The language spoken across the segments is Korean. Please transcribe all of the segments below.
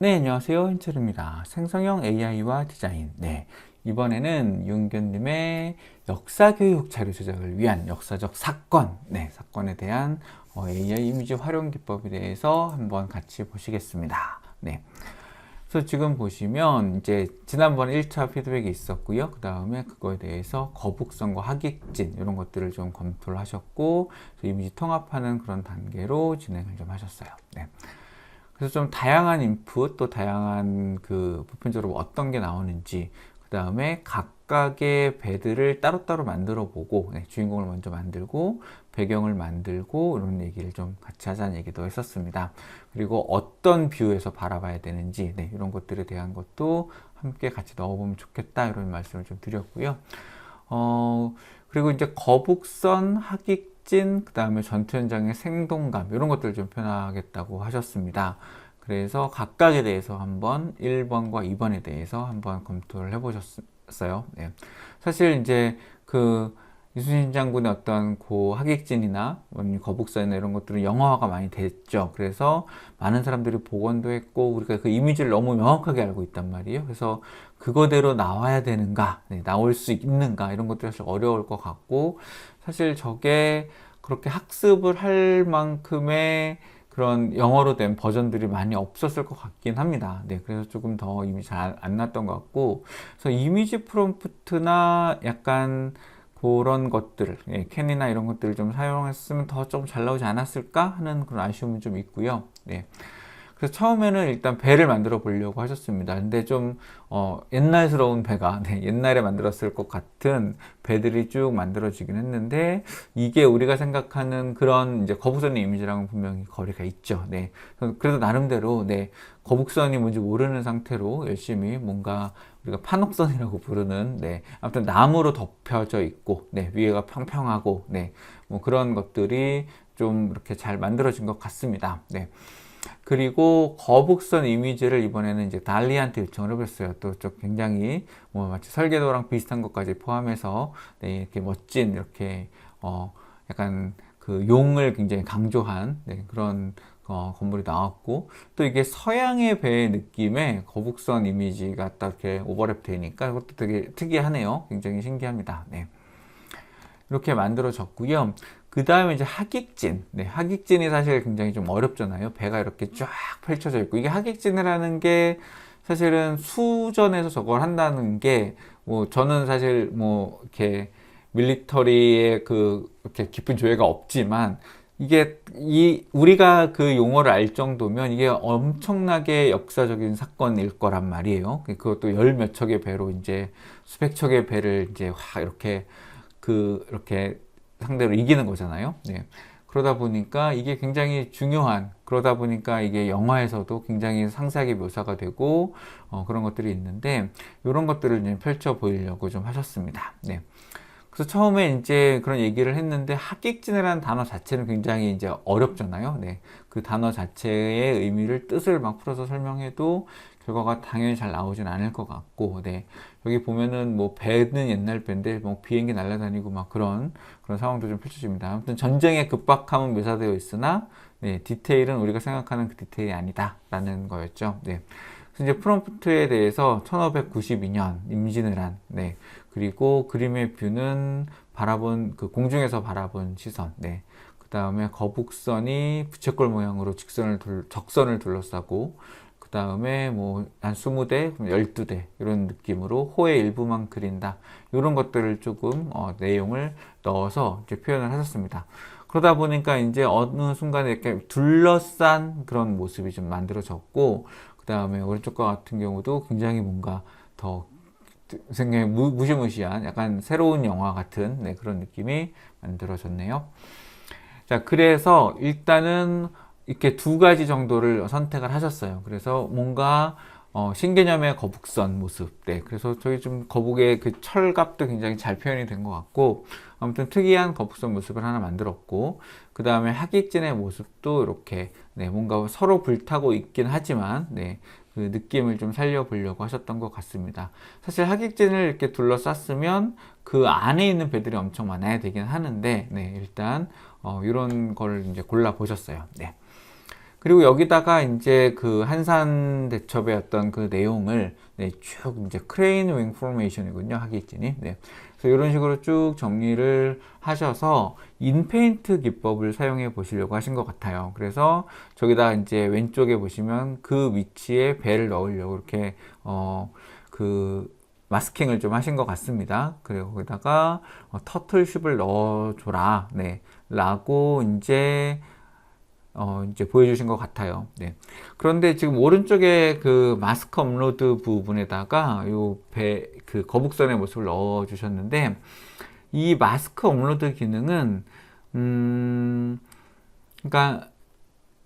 네, 안녕하세요. hin철입니다. 생성형 AI와 디자인. 네, 이번에는 윤견님의 역사교육 자료 제작을 위한 역사적 사건, 사건에 대한 AI 이미지 활용 기법에 대해서 한번 같이 보시겠습니다. 네. 그래서 지금 보시면 이제 지난번 1차 피드백이 있었고요. 그 다음에 그거에 대해서 거북선과 하객진 이런 것들을 좀 검토를 하셨고 이미지 통합하는 그런 단계로 진행을 좀 하셨어요. 네. 그래서 좀 다양한 인풋 또 다양한 그 보편적으로 어떤 게 나오는지 그 다음에 각각의 배들을 따로따로 만들어 보고 주인공을 먼저 만들고 배경을 만들고 이런 얘기를 좀 같이 하자는 얘기도 했었습니다. 그리고 어떤 뷰에서 바라봐야 되는지 이런 것들에 대한 것도 함께 같이 넣어보면 좋겠다 이런 말씀을 좀 드렸고요. 그리고 이제 거북선, 하객진, 그 다음에 전투 현장의 생동감 이런 것들을 좀 표현하겠다고 하셨습니다. 그래서 각각에 대해서 한번 1번과 2번에 대해서 한번 검토를 해보셨어요. 네. 사실 이제 그 이순신 장군의 어떤 그 하객진이나 거북선이나 이런 것들은 영화화가 많이 됐죠. 그래서 많은 사람들이 복원도 했고 우리가 그 이미지를 너무 명확하게 알고 있단 말이에요. 그래서 그거대로 나와야 되는가, 나올 수 있는가 이런 것들이 사실 어려울 것 같고 사실 저게 그렇게 학습을 할 만큼의 그런 영어로 된 버전들이 많이 없었을 것 같긴 합니다. 네, 그래서 조금 더 이미 잘 안 났던 것 같고, 그래서 이미지 프롬프트나 약간 그런 것들, 캔이나 이런 것들을 좀 사용했으면 더 좀 잘 나오지 않았을까 하는 그런 아쉬움은 좀 있고요. 네. 그래서 처음에는 일단 배를 만들어 보려고 하셨습니다. 근데 좀 옛날스러운 배가 옛날에 만들었을 것 같은 배들이 쭉 만들어지긴 했는데 이게 우리가 생각하는 그런 이제 거북선의 이미지랑은 분명히 거리가 있죠. 네. 그래도 나름대로 거북선이 뭔지 모르는 상태로 열심히 뭔가 우리가 판옥선이라고 부르는 아무튼 나무로 덮여져 있고 위에가 평평하고 뭐 그런 것들이 좀 이렇게 잘 만들어진 것 같습니다. 네. 그리고 거북선 이미지를 이번에는 이제 달리한테 요청을 해봤어요. 또 좀 굉장히 뭐 마치 설계도랑 비슷한 것까지 포함해서 이렇게 멋진 이렇게 약간 그 용을 굉장히 강조한 그런 건물이 나왔고 또 이게 서양의 배 느낌의 거북선 이미지가 딱 이렇게 오버랩 되니까 그것도 되게 특이하네요. 굉장히 신기합니다. 네. 이렇게 만들어졌고요. 그 다음에 이제 하객진. 하객진이 사실 굉장히 좀 어렵잖아요. 배가 이렇게 쫙 펼쳐져 있고. 이게 하객진이라는 게 사실은 수전에서 저걸 한다는 게, 뭐, 저는 사실 뭐, 이렇게 밀리터리의 그, 이렇게 깊은 조예가 없지만, 이게, 우리가 그 용어를 알 정도면 이게 엄청나게 역사적인 사건일 거란 말이에요. 그것도 열 몇 척의 배로 이제 수백 척의 배를 이제 확 이렇게 상대로 이기는 거잖아요. 네. 그러다 보니까 이게 굉장히 중요한, 그러다 보니까 이게 영화에서도 굉장히 상세하게 묘사가 되고 그런 것들이 있는데 이런 것들을 이제 펼쳐 보이려고 좀 하셨습니다. 네. 그래서 처음에 이제 그런 얘기를 했는데 하객진이라는 단어 자체는 굉장히 이제 어렵잖아요. 네. 그 단어 자체의 의미를 뜻을 막 풀어서 설명해도 결과가 당연히 잘 나오진 않을 것 같고, 여기 보면은 뭐 배는 옛날 배인데 뭐 비행기 날아다니고 막 그런 상황도 좀 펼쳐집니다. 아무튼 전쟁의 급박함은 묘사되어 있으나, 디테일은 우리가 생각하는 그 디테일이 아니다라는 거였죠. 네. 그래서 이제 프롬프트에 대해서 1592년 임진을 한, 그리고 그림의 뷰는 그 공중에서 바라본 시선, 그 다음에 거북선이 부채꼴 모양으로 적선을 둘러싸고, 그 다음에 뭐 한 20대, 12대 이런 느낌으로 호의 일부만 그린다. 이런 것들을 조금 내용을 넣어서 이제 표현을 하셨습니다. 그러다 보니까 이제 어느 순간에 이렇게 둘러싼 그런 모습이 좀 만들어졌고, 그 다음에 오른쪽과 같은 경우도 굉장히 뭔가 더 굉장히 무시무시한 약간 새로운 영화 같은 그런 느낌이 만들어졌네요. 자, 그래서 일단은 이렇게 두 가지 정도를 선택을 하셨어요. 그래서 뭔가 신개념의 거북선 모습. 그래서 저희 좀 거북의 그 철갑도 굉장히 잘 표현이 된 것 같고, 아무튼 특이한 거북선 모습을 하나 만들었고, 그 다음에 하객진의 모습도 이렇게, 뭔가 서로 불타고 있긴 하지만, 그 느낌을 좀 살려보려고 하셨던 것 같습니다. 사실 하객진을 이렇게 둘러쌌으면 그 안에 있는 배들이 엄청 많아야 되긴 하는데, 일단, 이런 걸 이제 골라 보셨어요. 그리고 여기다가 이제 그 한산 대첩의 어떤 그 내용을 네, 쭉 이제 크레인 윙 포메이션이군요. 하기진이. 네. 그래서 이런 식으로 쭉 정리를 하셔서 인페인트 기법을 사용해 보시려고 하신 것 같아요. 그래서 저기다 이제 왼쪽에 보시면 그 위치에 배를 넣으려고 이렇게 그 마스킹을 좀 하신 것 같습니다. 그리고 거기다가 터틀쉽을 넣어줘라. 네. 라고 이제 보여주신 것 같아요. 네. 그런데 지금 오른쪽에 그 마스크 업로드 부분에다가 그 거북선의 모습을 넣어 주셨는데, 이 마스크 업로드 기능은, 그러니까,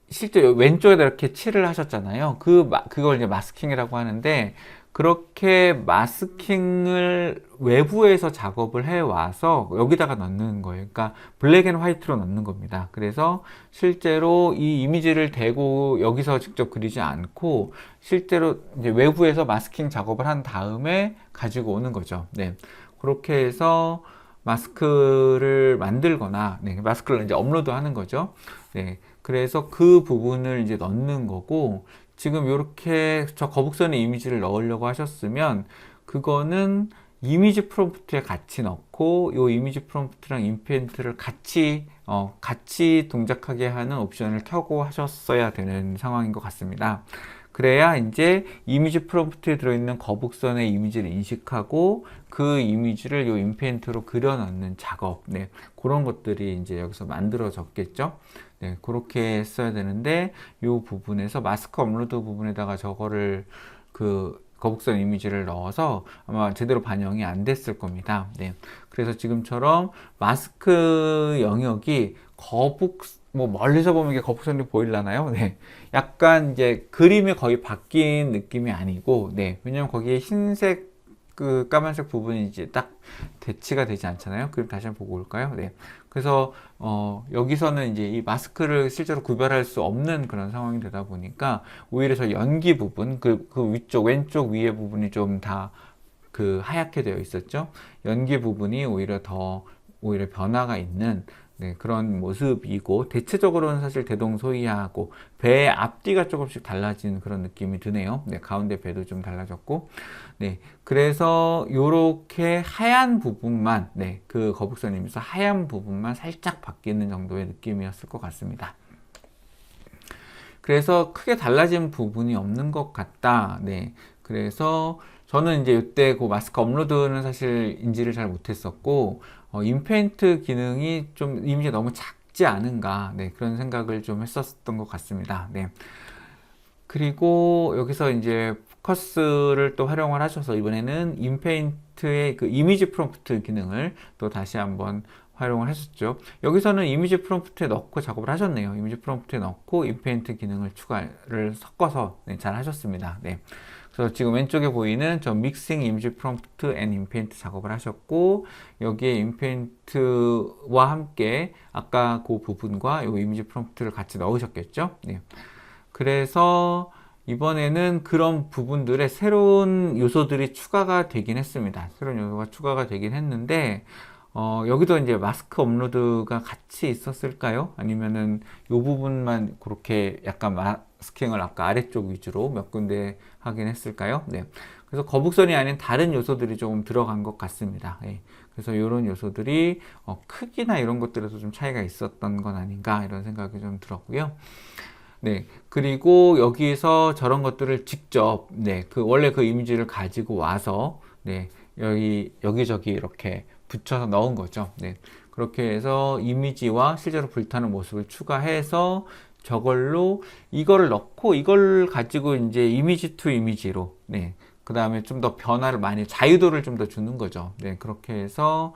실제 왼쪽에다 이렇게 칠을 하셨잖아요. 그걸 이제 마스킹이라고 하는데, 그렇게 마스킹을 외부에서 작업을 해 와서 여기다가 넣는 거예요. 그러니까 블랙 앤 화이트로 넣는 겁니다. 그래서 실제로 이 이미지를 대고 여기서 직접 그리지 않고 실제로 이제 외부에서 마스킹 작업을 한 다음에 가지고 오는 거죠. 네. 그렇게 해서 마스크를 만들거나, 네, 마스크를 이제 업로드 하는 거죠. 네. 그래서 그 부분을 이제 넣는 거고, 지금 이렇게 저 거북선의 이미지를 넣으려고 하셨으면 그거는 이미지 프롬프트에 같이 넣고 이 이미지 프롬프트랑 인펜트를 같이 동작하게 하는 옵션을 켜고 하셨어야 되는 상황인 것 같습니다. 그래야 이제 이미지 프롬프트에 들어있는 거북선의 이미지를 인식하고 그 이미지를 이 인펜트로 그려 넣는 작업, 네, 그런 것들이 이제 여기서 만들어졌겠죠. 네, 그렇게 써야 되는데 이 부분에서 마스크 업로드 부분에다가 저거를 그 거북선 이미지를 넣어서 아마 제대로 반영이 안 됐을 겁니다. 네, 그래서 지금처럼 마스크 영역이 뭐 멀리서 보면 이게 거북선이 보이려나요? 네, 약간 이제 그림이 거의 바뀐 느낌이 아니고, 네, 왜냐면 거기에 흰색 그 까만색 부분이 이제 딱 대치가 되지 않잖아요. 그럼 다시 한번 보고 올까요? 네. 그래서 여기서는 이제 이 마스크를 실제로 구별할 수 없는 그런 상황이 되다 보니까 오히려 저 연기 부분, 그 위쪽 왼쪽 위에 부분이 좀 다 그 하얗게 되어 있었죠. 연기 부분이 오히려 변화가 있는, 네, 그런 모습이고, 대체적으로는 사실 대동소이하고 배의 앞뒤가 조금씩 달라진 그런 느낌이 드네요. 네, 가운데 배도 좀 달라졌고, 네, 그래서 요렇게 하얀 부분만, 네, 그 거북선이면서 하얀 부분만 살짝 바뀌는 정도의 느낌이었을 것 같습니다. 그래서 크게 달라진 부분이 없는 것 같다. 네, 그래서 저는 이제 이때 그 마스크 업로드는 사실 인지를 잘 못했었고, 인페인트 기능이 좀 이미지가 너무 작지 않은가, 네, 그런 생각을 좀 했었던 것 같습니다. 네. 그리고 여기서 이제 포커스를 또 활용을 하셔서 이번에는 인페인트의 그 이미지 프롬프트 기능을 또 다시 한번 활용을 했었죠. 여기서는 이미지 프롬프트에 넣고 작업을 하셨네요. 이미지 프롬프트에 넣고 인페인트 기능을 추가를 섞어서, 네, 잘 하셨습니다. 네. 그래서 지금 왼쪽에 보이는 저 믹싱 이미지 프롬프트 앤 인페인트 작업을 하셨고, 여기에 인페인트와 함께 아까 그 부분과 이 이미지 프롬프트를 같이 넣으셨겠죠. 네. 그래서 이번에는 그런 부분들의 새로운 요소들이 추가가 되긴 했습니다. 새로운 요소가 추가가 되긴 했는데, 여기도 이제 마스크 업로드가 같이 있었을까요? 아니면은 요 부분만 그렇게 약간 마스킹을 아까 아래쪽 위주로 몇 군데 하긴 했을까요? 네. 그래서 거북선이 아닌 다른 요소들이 조금 들어간 것 같습니다. 예. 그래서 이런 요소들이 크기나 이런 것들에서 좀 차이가 있었던 건 아닌가 이런 생각이 좀 들었고요. 네. 그리고 여기서 저런 것들을 직접, 네, 원래 그 이미지를 가지고 와서, 네, 여기저기 이렇게 붙여서 넣은 거죠. 네. 그렇게 해서 이미지와 실제로 불타는 모습을 추가해서 이거를 넣고 이걸 가지고 이제 이미지 투 이미지로, 네. 그 다음에 좀 더 변화를 자유도를 좀 더 주는 거죠. 네. 그렇게 해서,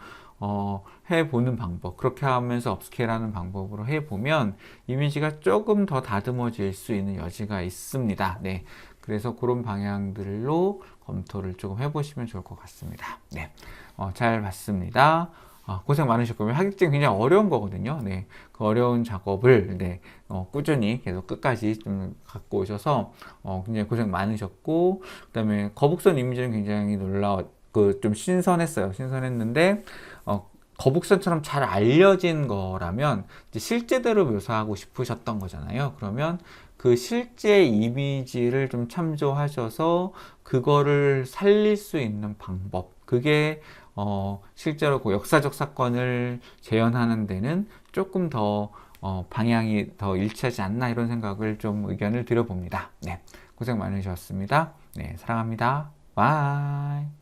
해보는 방법, 그렇게 하면서 업스케일하는 방법으로 해보면 이미지가 조금 더 다듬어질 수 있는 여지가 있습니다. 네, 그래서 그런 방향들로 검토를 조금 해보시면 좋을 것 같습니다. 네, 잘 봤습니다. 고생 많으셨고요. 하객진 굉장히 어려운 거거든요. 네, 그 어려운 작업을, 네, 꾸준히 계속 끝까지 좀 갖고 오셔서 굉장히 고생 많으셨고, 그다음에 거북선 이미지는 굉장히 좀 신선했어요. 신선했는데 거북선처럼 잘 알려진 거라면 이제 실제대로 묘사하고 싶으셨던 거잖아요. 그러면 그 실제 이미지를 좀 참조하셔서 그거를 살릴 수 있는 방법, 그게 실제로 그 역사적 사건을 재현하는 데는 조금 더 방향이 더 일치하지 않나 이런 생각을 좀 의견을 드려봅니다. 네, 고생 많으셨습니다. 네, 사랑합니다. 바이.